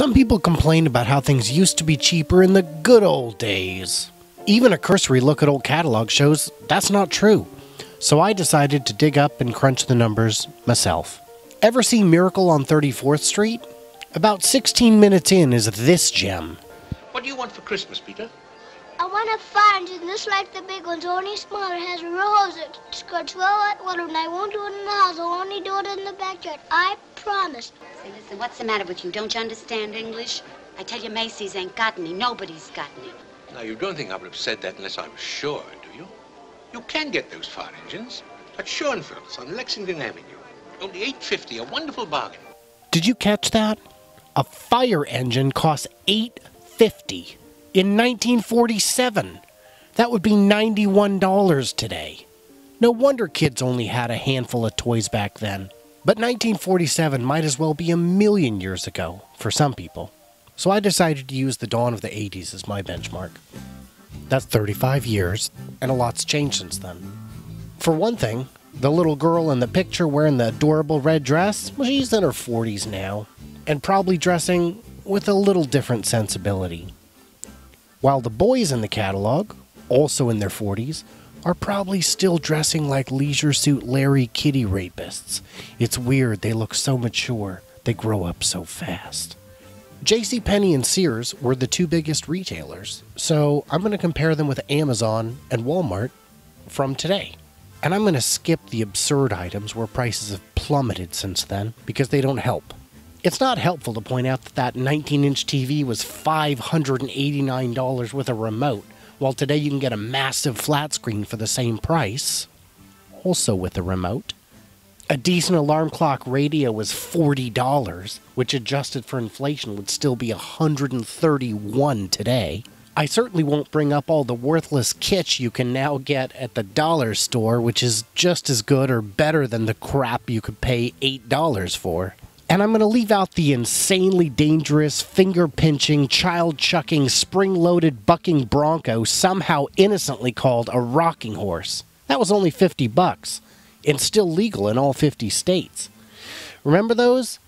Some people complain about how things used to be cheaper in the good old days. Even a cursory look at old catalogs shows that's not true. So I decided to dig up and crunch the numbers myself. Ever see Miracle on 34th Street? About 16 minutes in is this gem. What do you want for Christmas, Peter? I want a fire engine just like the big ones, only smaller. It has a rose. It's got 12 water, and I won't do it in the house. I'll only do it in the backyard. I promise. Say, listen, what's the matter with you? Don't you understand English? I tell you, Macy's ain't got any. Nobody's got any. Now, you don't think I would have said that unless I was sure, do you? You can get those fire engines at Schoenfeld's on Lexington Avenue. Only $8.50, a wonderful bargain. Did you catch that? A fire engine costs $8.50 in 1947. That would be $91 today. No wonder kids only had a handful of toys back then. But 1947 might as well be a million years ago for some people. So I decided to use the dawn of the 80s as my benchmark. That's 35 years, and a lot's changed since then. For one thing, the little girl in the picture wearing the adorable red dress, well, she's in her 40s now, and probably dressing with a little different sensibility. While the boys in the catalog, also in their 40s, are probably still dressing like Leisure Suit Larry kitty rapists. It's weird, they look so mature, they grow up so fast. JC Penny and Sears were the two biggest retailers, so I'm going to compare them with Amazon and Walmart from today. And I'm going to skip the absurd items where prices have plummeted since then, because they don't help. It's not helpful to point out that 19-inch TV was $589 with a remote, while today you can get a massive flat screen for the same price, also with a remote. A decent alarm clock radio was $40, which adjusted for inflation would still be $131 today. I certainly won't bring up all the worthless kitsch you can now get at the dollar store, which is just as good or better than the crap you could pay $8 for. And I'm going to leave out the insanely dangerous, finger-pinching, child-chucking, spring-loaded bucking bronco somehow innocently called a rocking horse. That was only $50, and still legal in all 50 states. Remember those?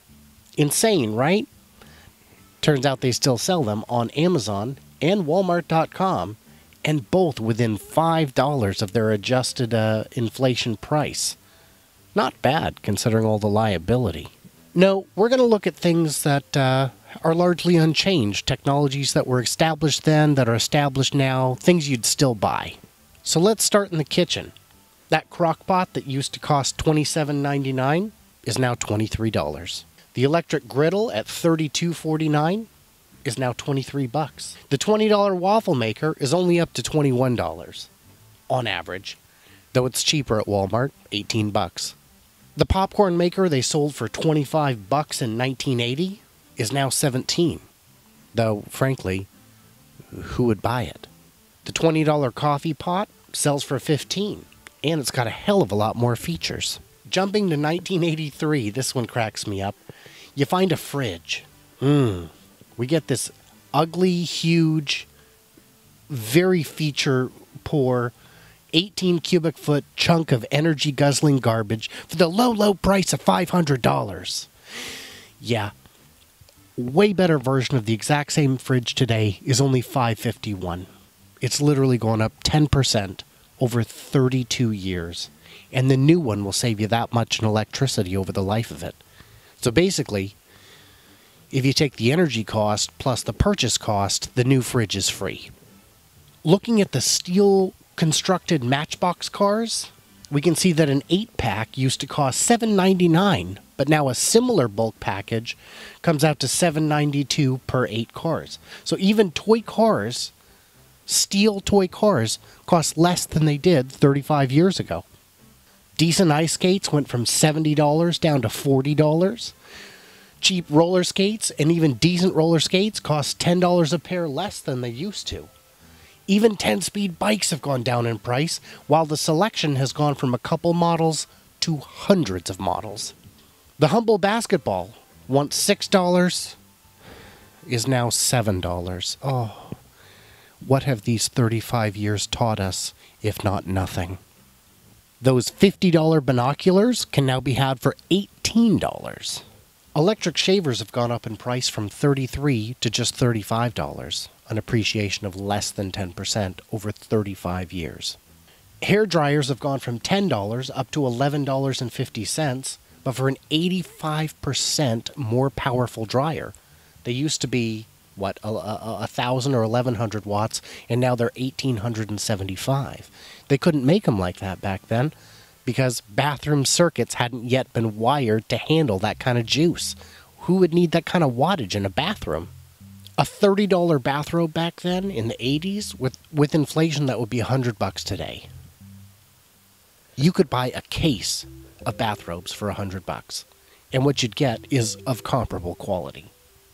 Insane, right? Turns out they still sell them on Amazon and Walmart.com, and both within $5 of their adjusted inflation price. Not bad, considering all the liability. No, we're going to look at things that are largely unchanged, technologies that were established then, that are established now, things you'd still buy. So let's start in the kitchen. That crock pot that used to cost $27.99 is now $23. The electric griddle at $32.49 is now $23. The $20 waffle maker is only up to $21 on average, though it's cheaper at Walmart, $18. The popcorn maker they sold for $25 in 1980 is now $17, though frankly, who would buy it? The $20 coffee pot sells for $15, and it's got a hell of a lot more features. Jumping to 1983, this one cracks me up. You find a fridge. We get this ugly, huge, very feature-poor 18 cubic foot chunk of energy guzzling garbage for the low, low price of $500. Yeah, way better version of the exact same fridge today is only $551. It's literally gone up 10% over 32 years. And the new one will save you that much in electricity over the life of it. So basically, if you take the energy cost plus the purchase cost, the new fridge is free. Looking at the steel constructed Matchbox cars, we can see that an 8-pack used to cost $7.99, but now a similar bulk package comes out to $7.92 per 8 cars. So even toy cars, steel toy cars, cost less than they did 35 years ago. Decent ice skates went from $70 down to $40. Cheap roller skates and even decent roller skates cost $10 a pair less than they used to. Even 10-speed bikes have gone down in price, while the selection has gone from a couple models to hundreds of models. The Humble basketball, once $6, is now $7. Oh, what have these 35 years taught us, if not nothing? Those $50 binoculars can now be had for $18. Electric shavers have gone up in price from $33 to just $35, an appreciation of less than 10% over 35 years. Hair dryers have gone from $10 up to $11.50, but for an 85% more powerful dryer. They used to be, 1,000 or 1,100 watts, and now they're 1,875. They couldn't make them like that back then because bathroom circuits hadn't yet been wired to handle that kind of juice. Who would need that kind of wattage in a bathroom? A $30 bathrobe back then in the 80s, with inflation, that would be $100 today. You could buy a case of bathrobes for $100, and what you'd get is of comparable quality.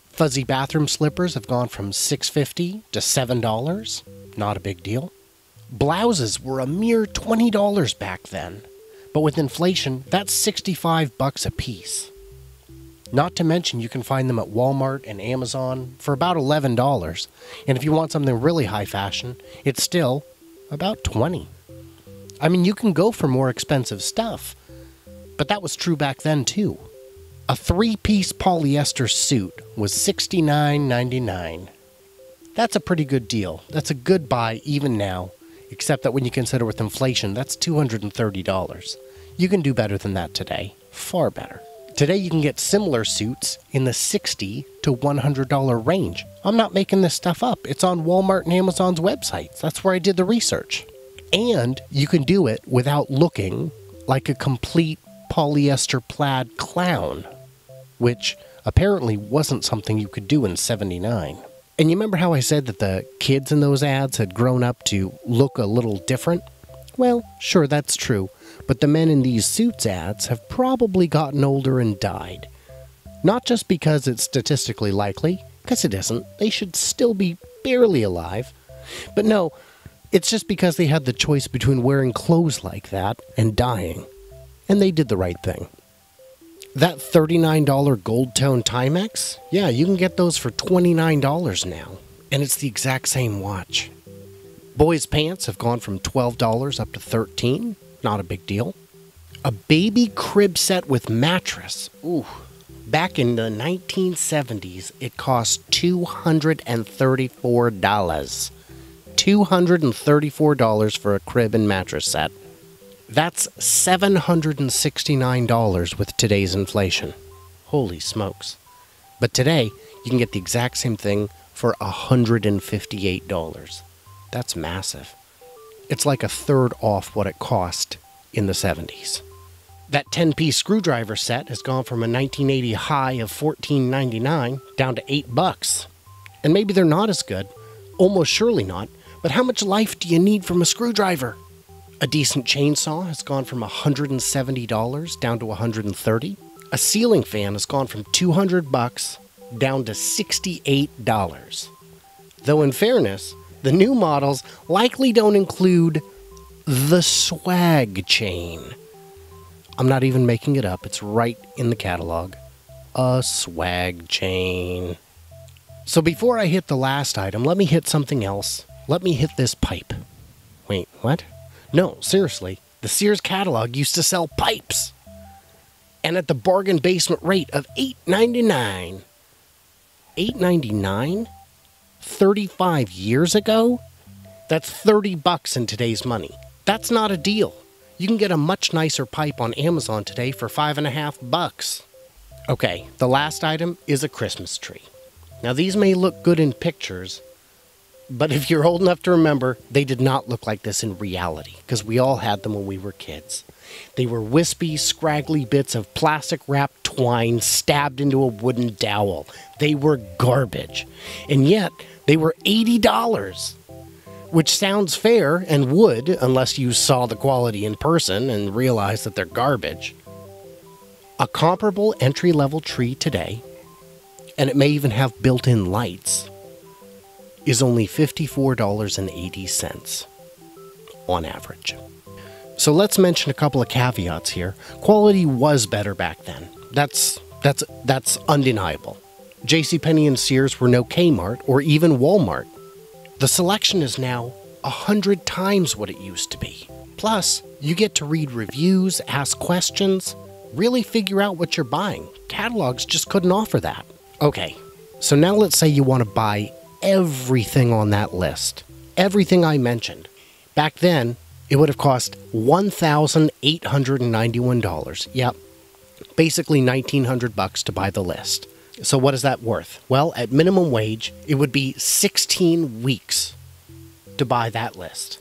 Fuzzy bathroom slippers have gone from $6.50 to $7. Not a big deal. Blouses were a mere $20 back then, but with inflation, that's $65 a piece. Not to mention you can find them at Walmart and Amazon for about $11, and if you want something really high fashion, it's still about $20. I mean, you can go for more expensive stuff, but that was true back then too. A 3-piece polyester suit was $69.99. That's a pretty good deal. That's a good buy even now, except that when you consider with inflation, that's $230. You can do better than that today. Far better. Today you can get similar suits in the $60 to $100 range. I'm not making this stuff up. It's on Walmart and Amazon's websites. That's where I did the research. And you can do it without looking like a complete polyester plaid clown, which apparently wasn't something you could do in '79. And you remember how I said that the kids in those ads had grown up to look a little different? Well, sure, that's true, but the men in these suits ads have probably gotten older and died. Not just because it's statistically likely, because it isn't. They should still be barely alive. But no, it's just because they had the choice between wearing clothes like that and dying. And they did the right thing. That $39 gold tone Timex? Yeah, you can get those for $29 now. And it's the exact same watch. Boys' pants have gone from $12 up to $13. Not a big deal. A baby crib set with mattress. Ooh. Back in the 1970s, it cost $234. $234 for a crib and mattress set. That's $769 with today's inflation. Holy smokes. But today, you can get the exact same thing for $158. That's massive. It's like a third off what it cost in the 70s. That 10-piece screwdriver set has gone from a 1980 high of $14.99 down to $8. And maybe they're not as good. Almost surely not. But how much life do you need from a screwdriver? A decent chainsaw has gone from $170 down to $130. A ceiling fan has gone from $200 down to $68. Though in fairness, the new models likely don't include the swag chain. I'm not even making it up. It's right in the catalog. A swag chain. So before I hit the last item, let me hit something else. Let me hit this pipe. Wait, what? No, seriously, the Sears catalog used to sell pipes. And at the bargain basement rate of $8.99. $8.99? 35 years ago? That's $30 in today's money. That's not a deal. You can get a much nicer pipe on Amazon today for $5.50. Okay, the last item is a Christmas tree. Now these may look good in pictures, but if you're old enough to remember, they did not look like this in reality, because we all had them when we were kids. They were wispy, scraggly bits of plastic-wrapped twine stabbed into a wooden dowel. They were garbage. And yet, they were $80, which sounds fair and would, unless you saw the quality in person and realized that they're garbage. A comparable entry-level tree today, and it may even have built-in lights, is only $54.80 on average. So let's mention a couple of caveats here. Quality was better back then. That's undeniable. JC Penny and Sears were no Kmart or even Walmart. The selection is now 100 times what it used to be. Plus, you get to read reviews, ask questions. Really figure out what you're buying. Catalogs just couldn't offer that. Okay, so now let's say you want to buy everything on that list. Everything I mentioned. Back then, it would have cost $1,891. Yep, basically $1,900 to buy the list. So what is that worth? Well, at minimum wage, it would be 16 weeks to buy that list.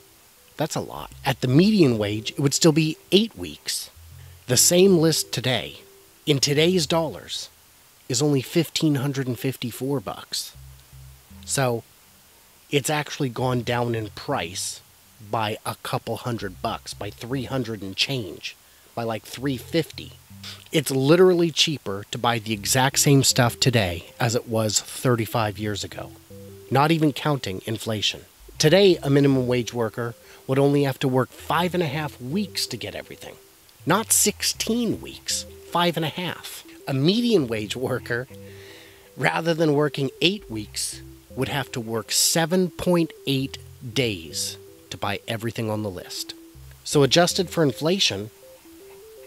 That's a lot. At the median wage, it would still be 8 weeks. The same list today, in today's dollars, is only $1,554. So it's actually gone down in price by a couple $100, by 300 and change, by like $350. It's literally cheaper to buy the exact same stuff today as it was 35 years ago, not even counting inflation. Today, a minimum wage worker would only have to work 5.5 weeks to get everything. Not 16 weeks, 5.5. A median wage worker, rather than working 8 weeks, would have to work 7.8 days to buy everything on the list. So adjusted for inflation,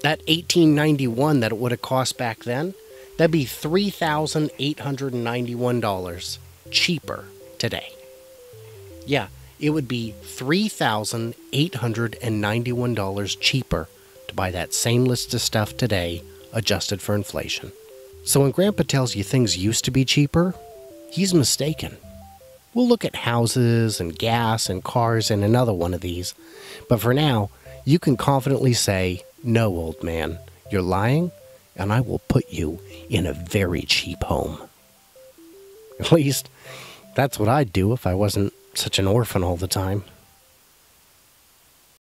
that $1,891 that it would have cost back then, that'd be $3,891 cheaper today. Yeah, it would be $3,891 cheaper to buy that same list of stuff today, adjusted for inflation. So when Grandpa tells you things used to be cheaper, he's mistaken. We'll look at houses and gas and cars in another one of these, but for now, you can confidently say, "No, old man, you're lying, and I will put you in a very cheap home." At least, that's what I'd do if I wasn't such an orphan all the time.